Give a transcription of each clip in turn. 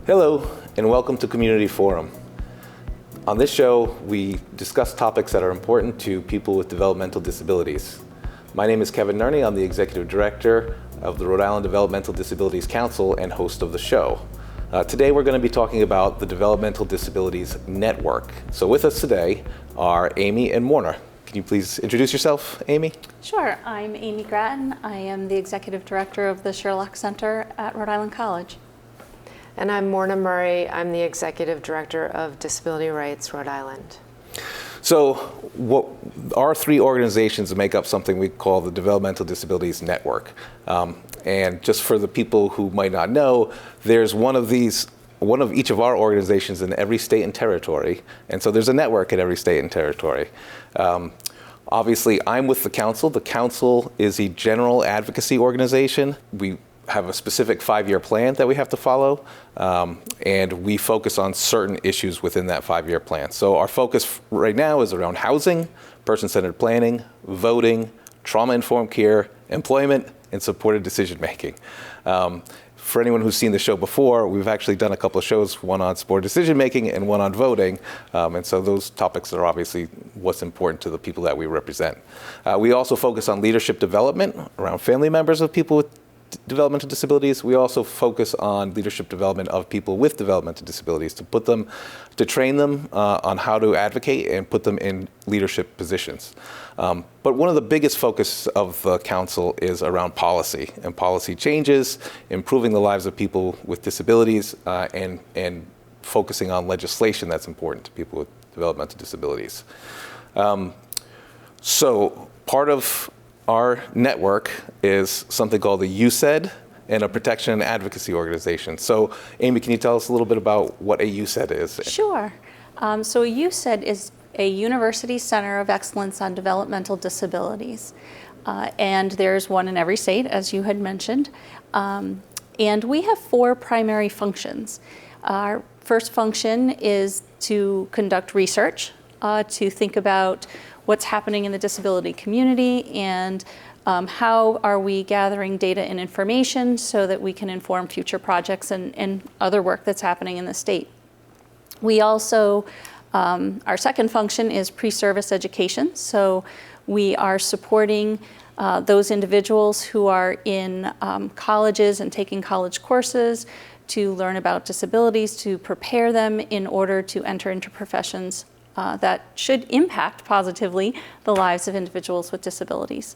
Hello, and welcome to Community Forum. On this show, we discuss topics that are important to people with developmental disabilities. My name is Kevin Nerney. I'm the Executive Director of the Rhode Island Developmental Disabilities Council and host of the show. Today, we're going to be talking about the Developmental Disabilities Network. So with us today are Amy and Morna. Can you please introduce yourself, Amy? Sure. I'm Amy Grattan. I am the Executive Director of the Sherlock Center at Rhode Island College. And I'm Morna Murray. I'm the Executive Director of Disability Rights, Rhode Island. So what our three organizations make up something we call the Developmental Disabilities Network. And just for the people who might not know, there's one of each of our organizations in every state and territory. And so there's a network in every state and territory. Obviously, I'm with the council. The council is a general advocacy organization. We have a specific 5-year plan that we have to follow, and we focus on certain issues within that 5-year plan. So our focus right now is around housing, person-centered planning, voting, trauma-informed care, employment, and supported decision-making. For anyone who's seen the show before, we've actually done a couple of shows, one on supported decision-making and one on voting, and so those topics are obviously what's important to the people that we represent. We also focus on leadership development around family members of people with developmental disabilities. We also focus on leadership development of people with developmental disabilities to train them on how to advocate and put them in leadership positions. But one of the biggest focus of the council is around policy and policy changes, improving the lives of people with disabilities, and focusing on legislation that's important to people with developmental disabilities. So part of our network is something called the USED, and a protection and advocacy organization. So Amy, can you tell us a little bit about what a USED is? Sure. So a USED is a University Center of Excellence on Developmental Disabilities. And there's one in every state, as you had mentioned. And we have 4 primary functions. Our first function is to conduct research, to think about what's happening in the disability community and how are we gathering data and information so that we can inform future projects and other work that's happening in the state. We also, our second function is pre-service education. So we are supporting those individuals who are in colleges and taking college courses to learn about disabilities, to prepare them in order to enter into professions that should impact positively the lives of individuals with disabilities.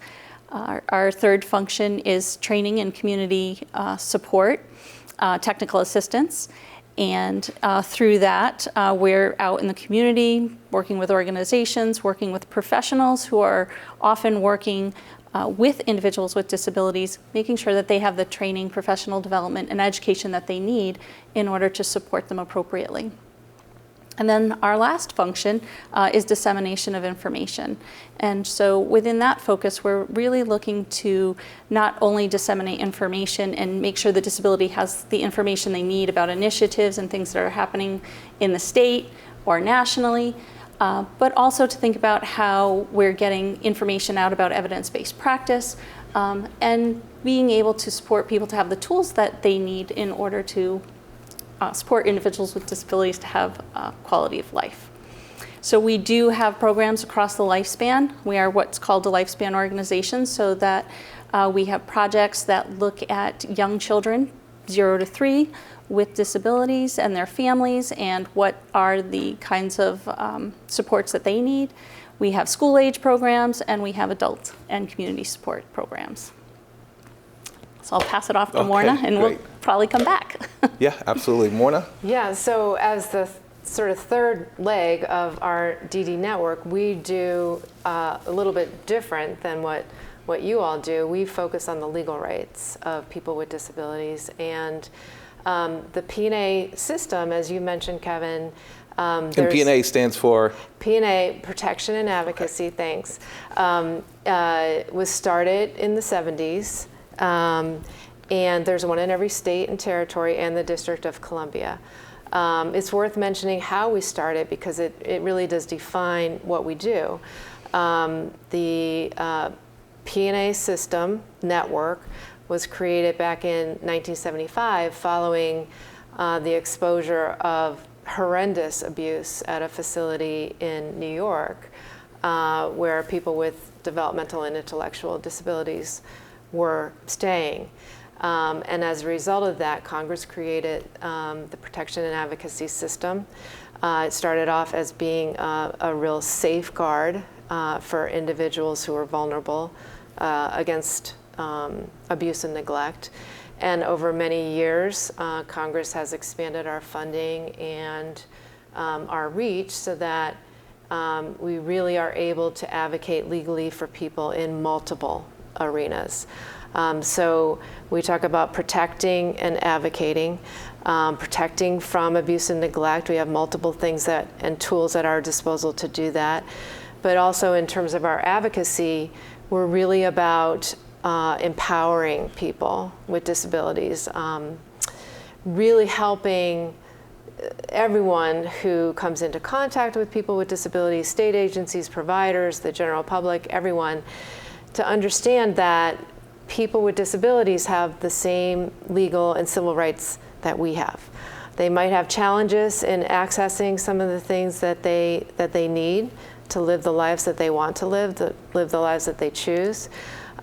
Our third function is training and community support, technical assistance, and through that we're out in the community working with organizations, working with professionals who are often working with individuals with disabilities, making sure that they have the training, professional development, and education that they need in order to support them appropriately. And then our last function is dissemination of information. And so within that focus, we're really looking to not only disseminate information and make sure the disability has the information they need about initiatives and things that are happening in the state or nationally, but also to think about how we're getting information out about evidence-based practice and being able to support people to have the tools that they need in order to support individuals with disabilities to have quality of life. So we do have programs across the lifespan. We are what's called a lifespan organization, so that we have projects that look at young children, 0 to 3, with disabilities and their families, and what are the kinds of supports that they need. We have school-age programs, and we have adult and community support programs. So I'll pass it off to Morna, and great. We'll probably come back. Yeah, absolutely. Morna? Yeah, so as the sort of third leg of our DD network, we do a little bit different than what you all do. We focus on the legal rights of people with disabilities, and the P&A system, as you mentioned, Kevin. And P&A stands for? P&A, Protection and Advocacy, thanks, was started in the 70s. And there's one in every state and territory and the District of Columbia. It's worth mentioning how we started because it really does define what we do. The P&A system network was created back in 1975 following the exposure of horrendous abuse at a facility in New York where people with developmental and intellectual disabilities were staying. And as a result of that, Congress created the Protection and Advocacy System. It started off as being a real safeguard for individuals who are vulnerable against abuse and neglect. And over many years, Congress has expanded our funding and our reach so that we really are able to advocate legally for people in multiple arenas. So we talk about protecting and advocating, protecting from abuse and neglect. We have multiple things and tools at our disposal to do that. But also in terms of our advocacy, we're really about empowering people with disabilities, really helping everyone who comes into contact with people with disabilities, state agencies, providers, the general public, everyone, to understand that people with disabilities have the same legal and civil rights that we have. They might have challenges in accessing some of the things that they need to live the lives that they want to live the lives that they choose.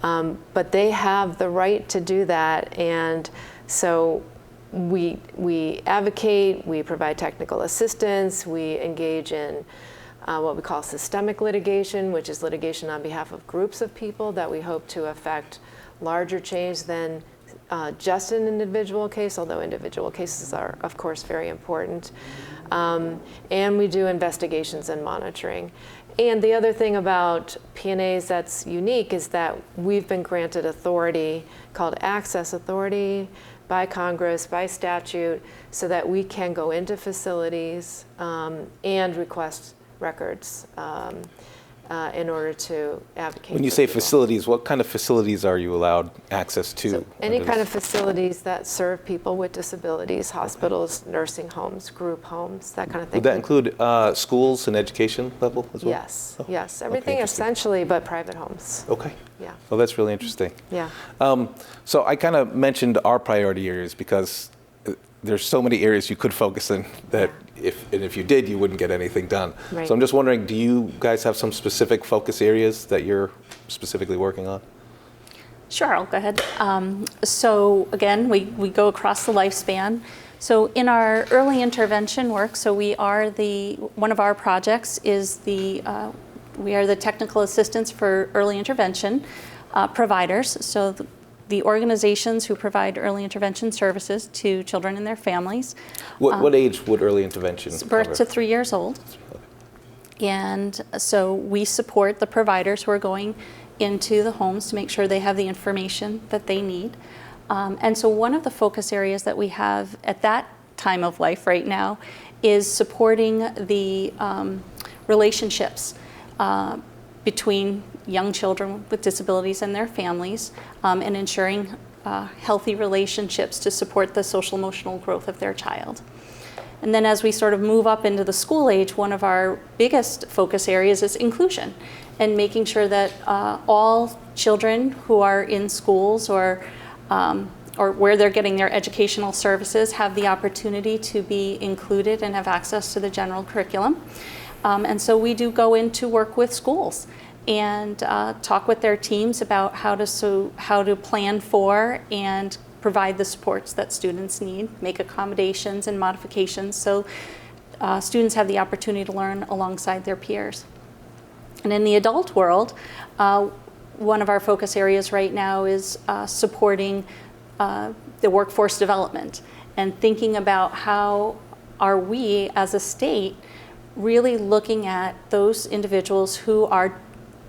But they have the right to do that, and so we advocate, we provide technical assistance, we engage in what we call systemic litigation, which is litigation on behalf of groups of people that we hope to affect larger change than just an individual case, although individual cases are, of course, very important. And we do investigations and monitoring. And the other thing about P&As that's unique is that we've been granted authority called access authority by Congress, by statute, so that we can go into facilities and request records in order to advocate. When you say facilities, what kind of facilities are you allowed access to? So any kind of facilities that serve people with disabilities, hospitals, nursing homes, group homes, that kind of thing. Would that include schools and education level as well? Yes, Oh, yes. okay, Everything interesting. essentially but private homes. Okay. Yeah. Well, that's really interesting. Yeah. So I kind of mentioned our priority areas because there's so many areas you could focus in that if you did, you wouldn't get anything done. Right. So I'm just wondering, do you guys have some specific focus areas that you're specifically working on? Sure, I'll go ahead. So again, we go across the lifespan. So in our early intervention work, so we are one of our projects is we are the technical assistants for early intervention providers. So the organizations who provide early intervention services to children and their families. What age would early intervention Birth cover? to 3 years old. And so we support the providers who are going into the homes to make sure they have the information that they need. And so one of the focus areas that we have at that time of life right now is supporting the relationships between young children with disabilities and their families, and ensuring healthy relationships to support the social emotional growth of their child. And then as we sort of move up into the school age, one of our biggest focus areas is inclusion and making sure that all children who are in schools or where they're getting their educational services have the opportunity to be included and have access to the general curriculum. And so we do go in to work with schools and talk with their teams about how to plan for and provide the supports that students need, make accommodations and modifications so students have the opportunity to learn alongside their peers. And in the adult world, one of our focus areas right now is supporting the workforce development and thinking about how are we as a state really looking at those individuals who are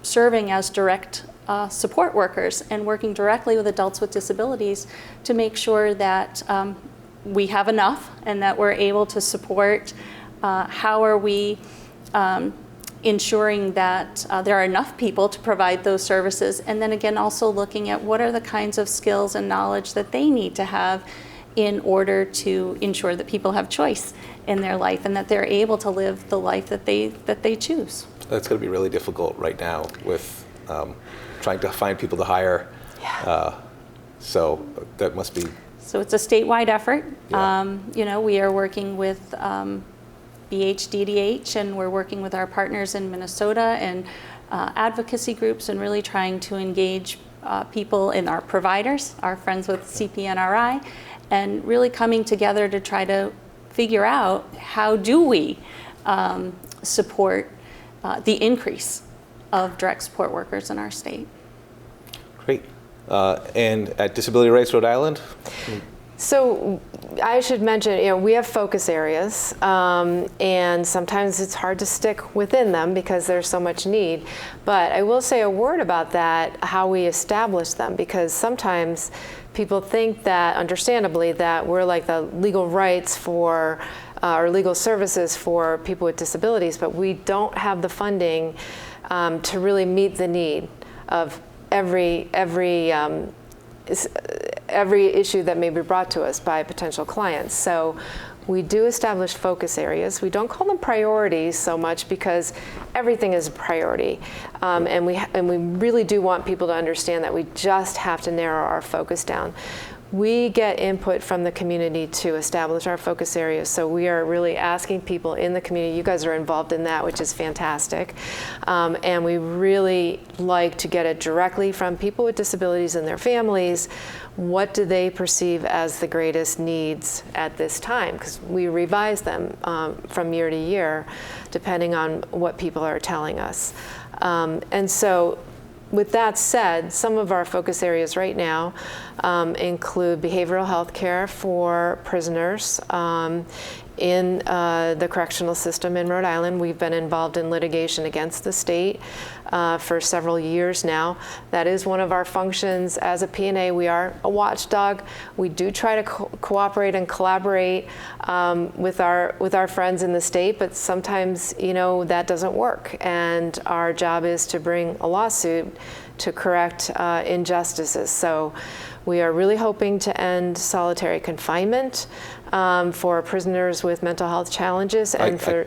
serving as direct support workers and working directly with adults with disabilities to make sure that we have enough and that we're able to support. How are we ensuring that there are enough people to provide those services? And then again, also looking at what are the kinds of skills and knowledge that they need to have in order to ensure that people have choice in their life and that they're able to live the life that they choose. That's going to be really difficult right now with trying to find people to hire. Yeah. So that must be So it's a statewide effort. Yeah. We are working with BHDDH, and we're working with our partners in Minnesota and advocacy groups, and really trying to engage people in our providers, our friends with CPNRI, and really coming together to try to figure out how do we support the increase of direct support workers in our state. Great. And at Disability Rights Rhode Island? So I should mention, we have focus areas, and sometimes it's hard to stick within them because there's so much need. But I will say a word about that, how we establish them, because sometimes people think that, understandably, that we're like the legal rights for or legal services for people with disabilities, but we don't have the funding to really meet the need of every issue that may be brought to us by potential clients. So we do establish focus areas. We don't call them priorities so much because everything is a priority. And we really do want people to understand that we just have to narrow our focus down. We get input from the community to establish our focus areas, so we are really asking people in the community. You guys are involved in that, which is fantastic. And we really like to get it directly from people with disabilities and their families. What do they perceive as the greatest needs at this time? Because we revise them from year to year, depending on what people are telling us. And so, with that said, some of our focus areas right now include behavioral health care for prisoners in the correctional system in Rhode Island. We've been involved in litigation against the state for several years now. That is one of our functions as a P&A. We are a watchdog. We do try to cooperate and collaborate with our friends in the state, but sometimes that doesn't work. And our job is to bring a lawsuit to correct injustices. So we are really hoping to end solitary confinement for prisoners with mental health challenges and to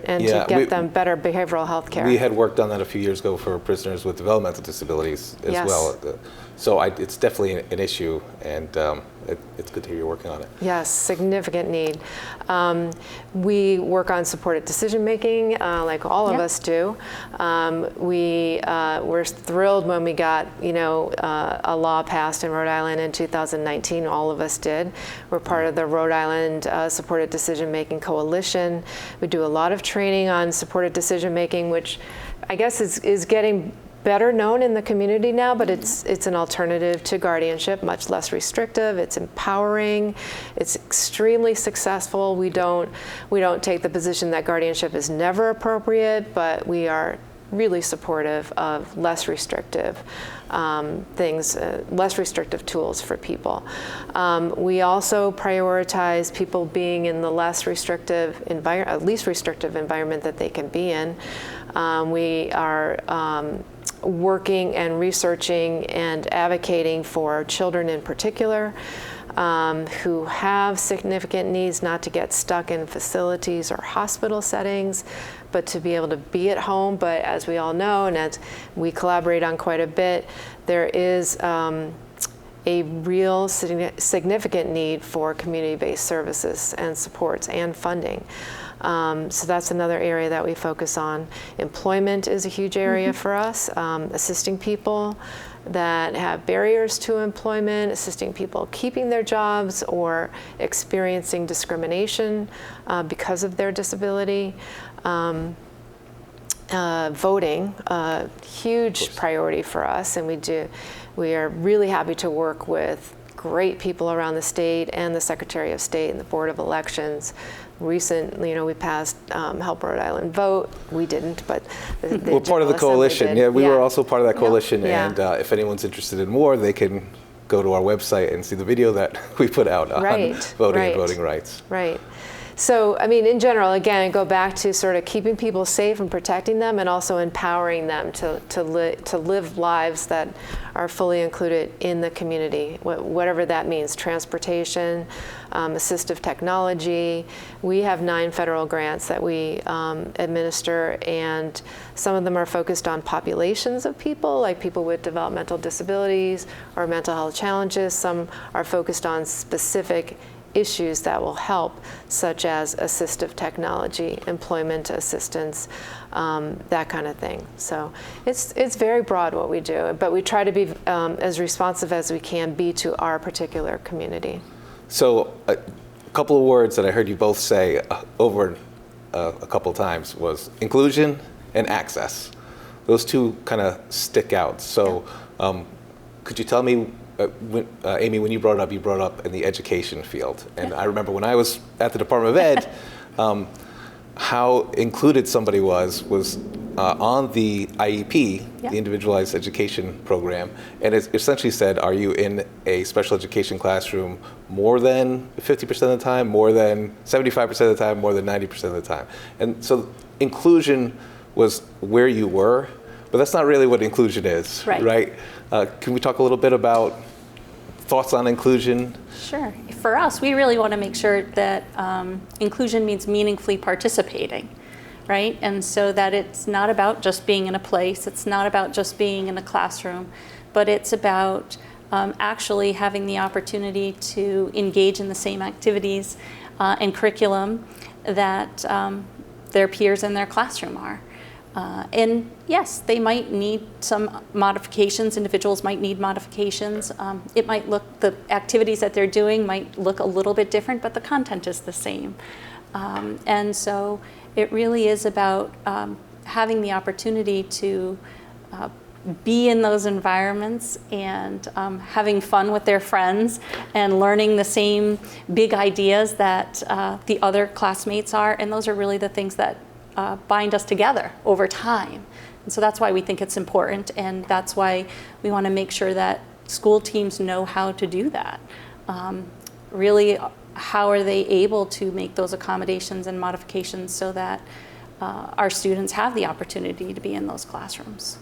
get them better behavioral health care. We had worked on that a few years ago for prisoners with developmental disabilities as well. So it's definitely an issue, and it's good to hear you're working on it. Yes, significant need. We work on supported decision making, like all of us do. We were thrilled when we got a law passed in Rhode Island in 2019. All of us did. We're part of the Rhode Island Supported Decision Making Coalition. We do a lot of training on supported decision making, which I guess is getting better known in the community now, but it's an alternative to guardianship, much less restrictive. It's empowering. It's extremely successful. We don't take the position that guardianship is never appropriate, but we are really supportive of less restrictive things, less restrictive tools for people. We also prioritize people being in the least restrictive environment that they can be in. We are working and researching and advocating for children in particular who have significant needs, not to get stuck in facilities or hospital settings, but to be able to be at home. But as we all know, and as we collaborate on quite a bit, there is a real significant need for community-based services and supports and funding. So that's another area that we focus on. Employment is a huge area for us, assisting people that have barriers to employment, assisting people keeping their jobs or experiencing discrimination because of their disability. Voting, huge priority for us, and we are really happy to work with great people around the state and the Secretary of State and the Board of Elections. Recently, we passed Help Rhode Island Vote. We didn't, but we're part of the coalition. Yeah, we were also part of that coalition. Yeah. And if anyone's interested in more, they can go to our website and see the video that we put out on voting and voting rights. Right. So, I mean, in general, again, I go back to sort of keeping people safe and protecting them, and also empowering them to live lives that are fully included in the community, whatever that means, transportation, assistive technology. We have 9 federal grants that we administer, and some of them are focused on populations of people, like people with developmental disabilities or mental health challenges. Some are focused on specific issues that will help, such as assistive technology, employment assistance, that kind of thing. So it's very broad what we do, but we try to be as responsive as we can be to our particular community. So a couple of words that I heard you both say over a couple of times was inclusion and access. Those two kind of stick out. So could you tell me, Amy, when you brought it up in the education field. And I remember when I was at the Department of Ed, how included somebody was on the IEP, the Individualized Education Program, and it essentially said, are you in a special education classroom more than 50% of the time, more than 75% of the time, more than 90% of the time? And so inclusion was where you were, but that's not really what inclusion is, right? Can we talk a little bit about thoughts on inclusion? Sure. For us, we really want to make sure that inclusion means meaningfully participating, right? And so that it's not about just being in a place, it's not about just being in a classroom, but it's about actually having the opportunity to engage in the same activities and curriculum that their peers in their classroom are. And yes, they might need some modifications. Individuals might need modifications. It might look, the activities that they're doing might look a little bit different, but the content is the same. And so it really is about having the opportunity to be in those environments and having fun with their friends and learning the same big ideas that the other classmates are. And those are really the things that bind us together over time. And so that's why we think it's important, and that's why we want to make sure that school teams know how to do that. Really, how are they able to make those accommodations and modifications so that our students have the opportunity to be in those classrooms?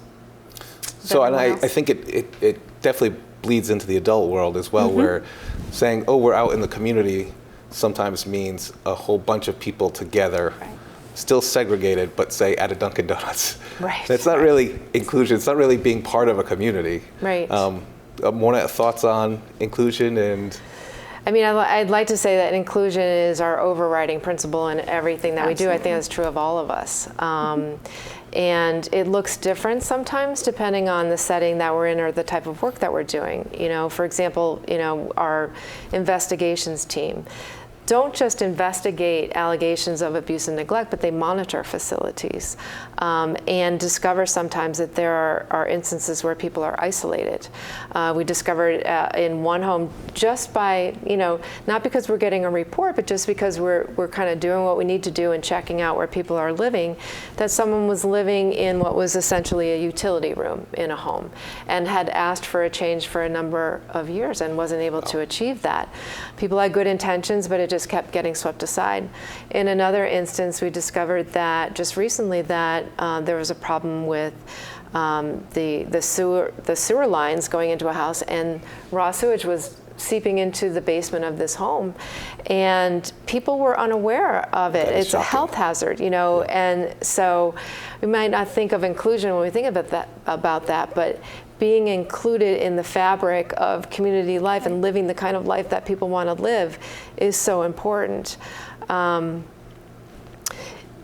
So, and I think it definitely bleeds into the adult world as well, where saying, oh, we're out in the community sometimes means a whole bunch of people together, still segregated, but say at a Dunkin' Donuts. It's not really inclusion. It's not really being part of a community. Morna, thoughts on inclusion? And I mean, I'd like to say that inclusion is our overriding principle in everything that we do. I think that's true of all of us. And it looks different sometimes depending on the setting that we're in or the type of work that we're doing. You know, for example, you know, our investigations team don't just investigate allegations of abuse and neglect, but they monitor facilities and discover sometimes that there are instances where people are isolated. We discovered in one home, just by, you know, not because we're getting a report, but just because we're kind of doing what we need to do and checking out where people are living, that someone was living in what was essentially a utility room in a home and had asked for a change for a number of years and wasn't able to achieve that. People had good intentions, but it just kept getting swept aside. In another instance, we discovered that just recently that there was a problem with the sewer lines going into a house, and raw sewage was seeping into the basement of this home, and people were unaware of it. It's a health hazard, you know, and so we might not think of inclusion when we think about that, but being included in the fabric of community life and living the kind of life that people want to live is so important. The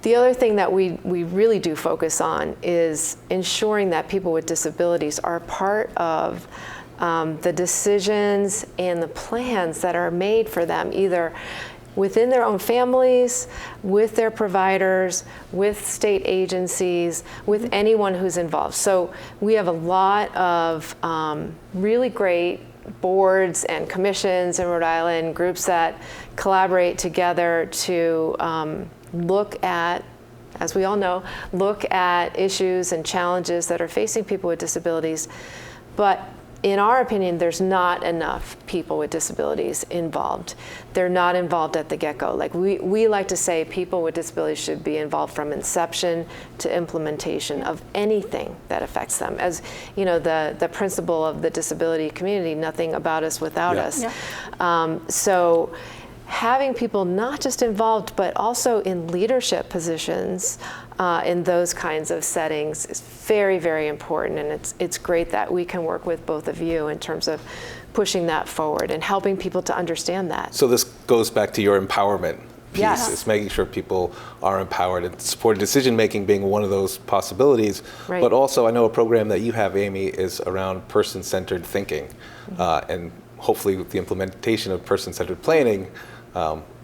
other thing that we really do focus on is ensuring that people with disabilities are part of the decisions and the plans that are made for them, either within their own families, with their providers, with state agencies, with anyone who's involved. So we have a lot of really great boards and commissions in Rhode Island, groups that collaborate together to look at, as we all know, look at issues and challenges that are facing people with disabilities. But in our opinion, there's not enough people with disabilities involved. They're not involved at the get-go. Like we like to say, people with disabilities should be involved from inception to implementation of anything that affects them. As you know, the principle of the disability community, nothing about us without us. Yeah. So having people not just involved, but also in leadership positions in those kinds of settings is very, very important. And it's great that we can work with both of you in terms of pushing that forward and helping people to understand that. So this goes back to your empowerment piece. Yes. It's making sure people are empowered, and supported decision-making being one of those possibilities. Right. But also, I know a program that you have, Amy, is around person-centered thinking, and hopefully with the implementation of person-centered planning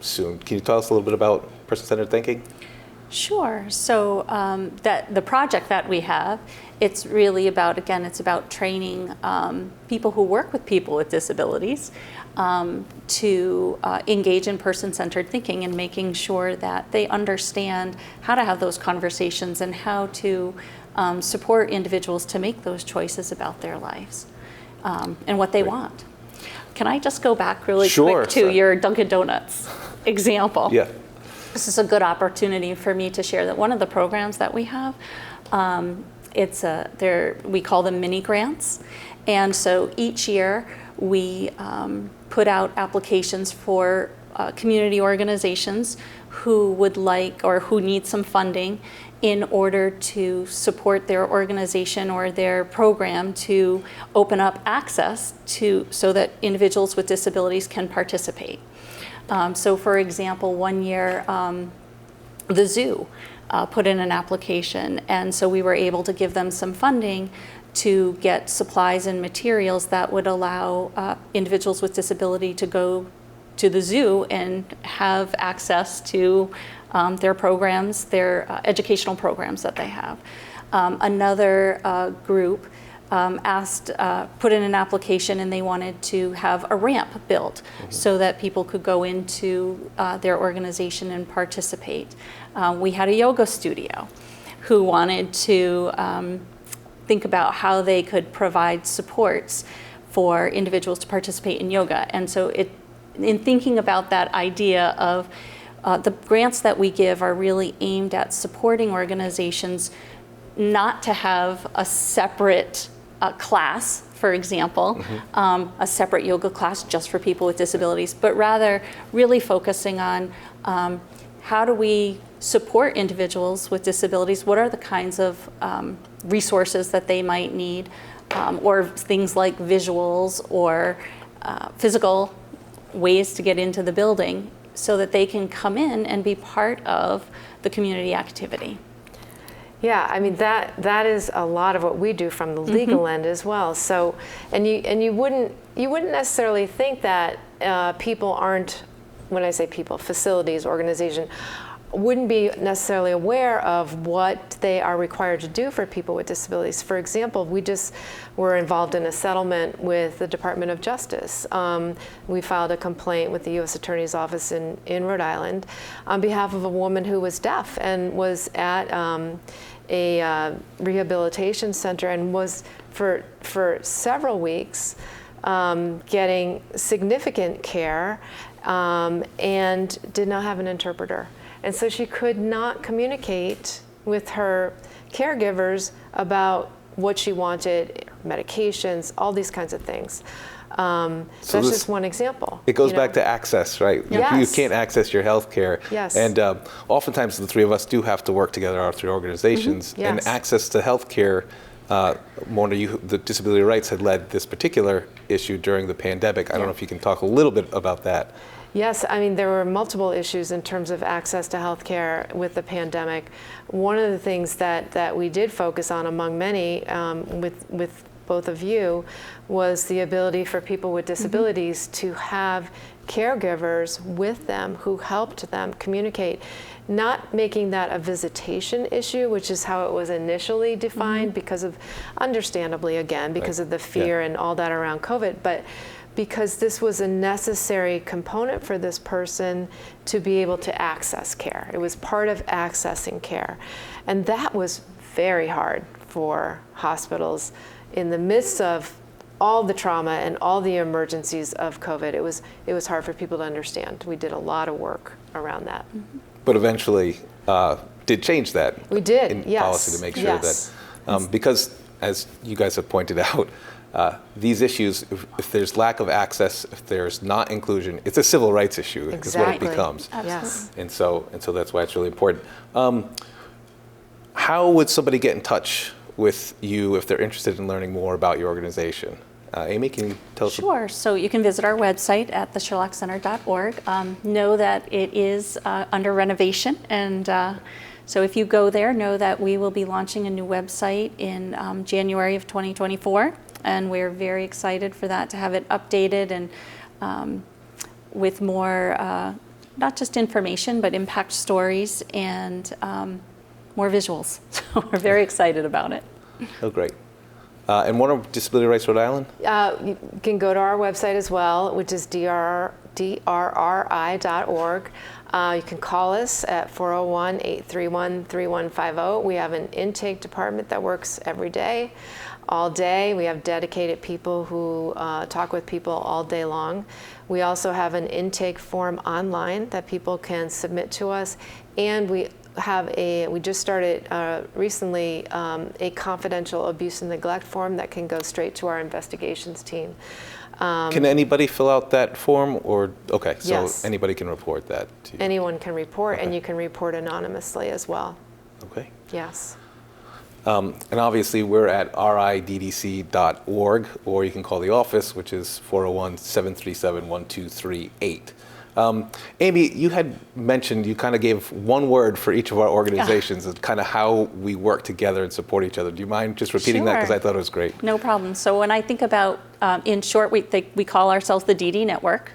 soon. Can you tell us a little bit about person-centered thinking? Sure. So that the project that we have, it's really about, again, it's about training people who work with people with disabilities to engage in person-centered thinking and making sure that they understand how to have those conversations and how to support individuals to make those choices about their lives and what they want. Can I just go back really quick to your Dunkin' Donuts example? Yeah. This is a good opportunity for me to share that one of the programs that we have, we call them mini grants. And so each year we put out applications for community organizations who would like or who need some funding in order to support their organization or their program to open up access so that individuals with disabilities can participate. So for example, one year, the zoo put in an application, and so we were able to give them some funding to get supplies and materials that would allow individuals with disability to go to the zoo and have access to their programs, their educational programs that they have. Another group put in an application, and they wanted to have a ramp built so that people could go into their organization and participate. We had a yoga studio who wanted to think about how they could provide supports for individuals to participate in yoga. And so in thinking about that idea of the grants that we give are really aimed at supporting organizations not to have a separate class, for example, a separate yoga class just for people with disabilities, but rather really focusing on how do we support individuals with disabilities, what are the kinds of resources that they might need, or things like visuals or physical ways to get into the building so that they can come in and be part of the community activity. Yeah, I mean that is a lot of what we do from the legal end as well. So, and you wouldn't necessarily think that people aren't, when I say people, facilities, organization, wouldn't be necessarily aware of what they are required to do for people with disabilities. For example, we just were involved in a settlement with the Department of Justice. We filed a complaint with the U.S. Attorney's Office in Rhode Island on behalf of a woman who was deaf and was at a rehabilitation center and was for several weeks getting significant care and did not have an interpreter. And so she could not communicate with her caregivers about what she wanted, medications, all these kinds of things. So that's just one example. It goes back to access, right? Yes. You can't access your health care. Yes. And oftentimes the three of us do have to work together, our three organizations. Yes. And access to health care, Morna, the Disability Rights had led this particular issue during the pandemic. I don't know if you can talk a little bit about that. Yes, I mean, there were multiple issues in terms of access to health care with the pandemic. One of the things that we did focus on, among many, with both of you, was the ability for people with disabilities to have caregivers with them who helped them communicate, not making that a visitation issue, which is how it was initially defined because of, understandably again, because of the fear and all that around COVID, but because this was a necessary component for this person to be able to access care. It was part of accessing care. And that was very hard for hospitals in the midst of all the trauma and all the emergencies of COVID, it was hard for people to understand. We did a lot of work around that. But eventually did change that. We did, in yes. policy to make sure Yes. that, because as you guys have pointed out, these issues, if there's lack of access, if there's not inclusion, it's a civil rights issue is what it Exactly. becomes. Yes. And so that's why it's really important. How would somebody get in touch with you if they're interested in learning more about your organization? Amy, can you tell us? Sure. So you can visit our website at thesherlockcenter.org. Know that it is under renovation, and so if you go there, know that we will be launching a new website in January of 2024, and we're very excited for that, to have it updated and with more, not just information, but impact stories and more visuals. So we're very excited about it. Oh, great. And Morna Disability Rights Rhode Island? You can go to our website as well, which is drrri.org. You can call us at 401-831-3150. We have an intake department that works every day, all day. We have dedicated people who talk with people all day long. We also have an intake form online that people can submit to us, and we just started recently a confidential abuse and neglect form that can go straight to our investigations team. Can anybody fill out that form, or okay? So Yes. anybody can report that to you. Anyone can report, Okay. and you can report anonymously as well. Okay. Yes. And obviously, we're at riddc.org, or you can call the office, which is 401-737-1238. Amy, you had mentioned, you kind of gave one word for each of our organizations and kind of how we work together and support each other. Do you mind just repeating that? Because Sure. I thought it was great. No problem. So when I think about, in short, we call ourselves the DD Network.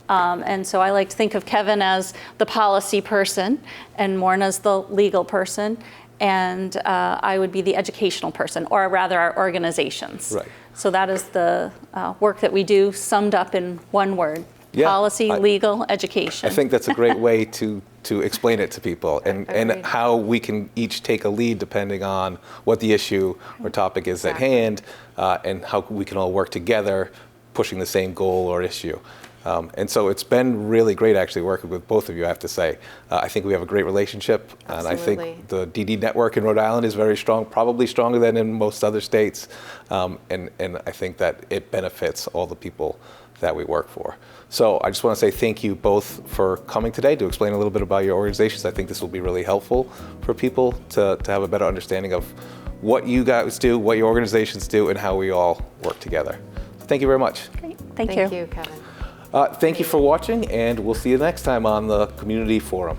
And so I like to think of Kevin as the policy person and Morna's the legal person, and I would be the educational person, or rather our organizations. Right. So that is the work that we do, summed up in one word. Yeah, Policy, legal, education. I think that's a great way to explain it to people, and Agreed. how we can each take a lead depending on what the issue or topic is Exactly. at hand, and how we can all work together pushing the same goal or issue. And so it's been really great actually working with both of you, I have to say. I think we have a great relationship, and I Absolutely. think the DD network in Rhode Island is very strong, probably stronger than in most other states, and I think that it benefits all the people that we work for. So I just want to say thank you both for coming today to explain a little bit about your organizations. I think this will be really helpful for people to have a better understanding of what you guys do, what your organizations do, and how we all work together. Thank you very much. Great. Thank Thank you, Kevin. Thank you for watching, and we'll see you next time on the Community Forum.